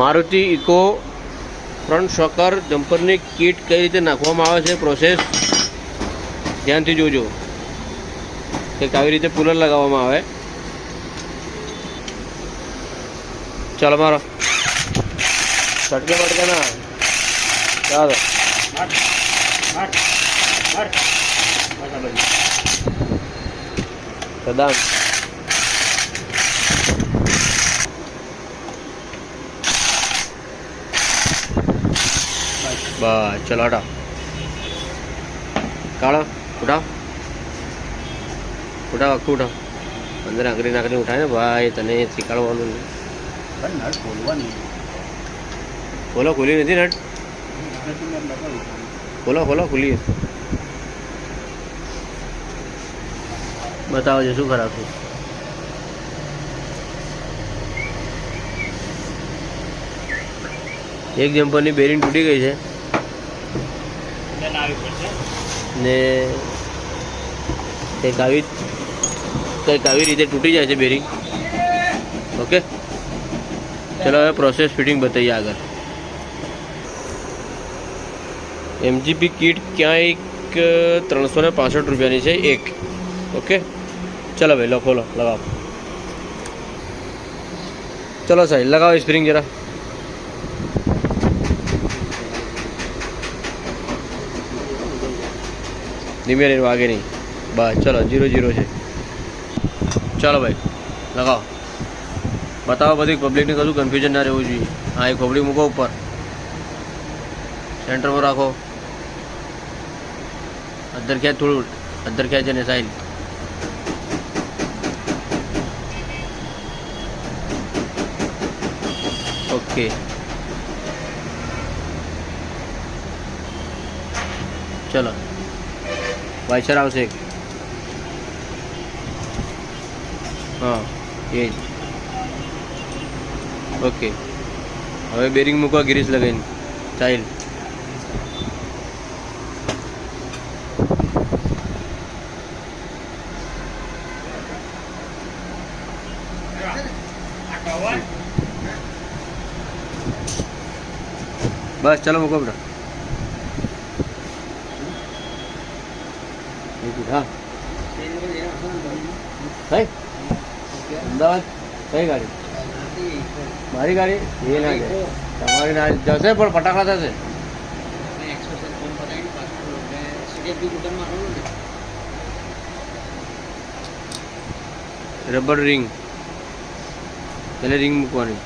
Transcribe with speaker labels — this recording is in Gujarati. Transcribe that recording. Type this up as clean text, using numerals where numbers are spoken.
Speaker 1: Maruti eco front shocker જમ્પરની kit કઈ રીતે નાખવામાં આવે છે પ્રોસેસ ધ્યાનથી જોજો કે કેવી રીતે પુલર લગાવવામાં આવે. ચાલો મારો છટકે બટકે ના ચાલો સદામ બસ ચલો હટાવ કાળો ઉઠાવ ઉઠાવ આખું ઉઠાવ અંદર નાકરી ઉઠાય ને ભાઈ તને શીખવાડવાનું ખોલો ખુલી નથી નટ ખોલો ખોલો ખુલી બતાવો છે શું ખરાબ છે. એક જમ્પરની બેરિંગ તૂટી ગઈ છે ને કંઈક આવી રીતે તૂટી જાય છે બેરિંગ. ઓકે ચલો હવે પ્રોસેસ ફિટિંગ બતાવીએ આગળ. એમજીપી કીટ ક્યાંક 365 રૂપિયાની છે એક. ઓકે ચલો ભાઈ લો ખોલો લગાવો. ચલો સાહેબ લગાવો સ્પ્રિંગ જરા. ધીમે રહીને વાગે નહીં. બસ ચલો 0-0 છે. ચાલો ભાઈ લગાવો. બતાવો બધી પબ્લિકને કશું કન્ફ્યુઝન ના રહેવું જોઈએ. હા એ ખોબડી મૂકો ઉપર સેન્ટરમાં રાખો. અંદર ખેંચ થોડું અંદર ખેંચ અને સાઈડ. ઓકે ચલો વાઇસર આવશે એક. હા એ જ. ઓકે હવે બેરિંગ મૂકવા ગ્રીસ લગાવીને ચાઇલ્ડ. બસ ચાલો મૂકો બેટા. હા ભાઈ અમદાવાદ કઈ ગાડી? મારી ગાડી એ ના જાય તમારી ના જશે પણ ફટાકડા થશે. રબર રિંગ એટલે રિંગ મૂકવાની.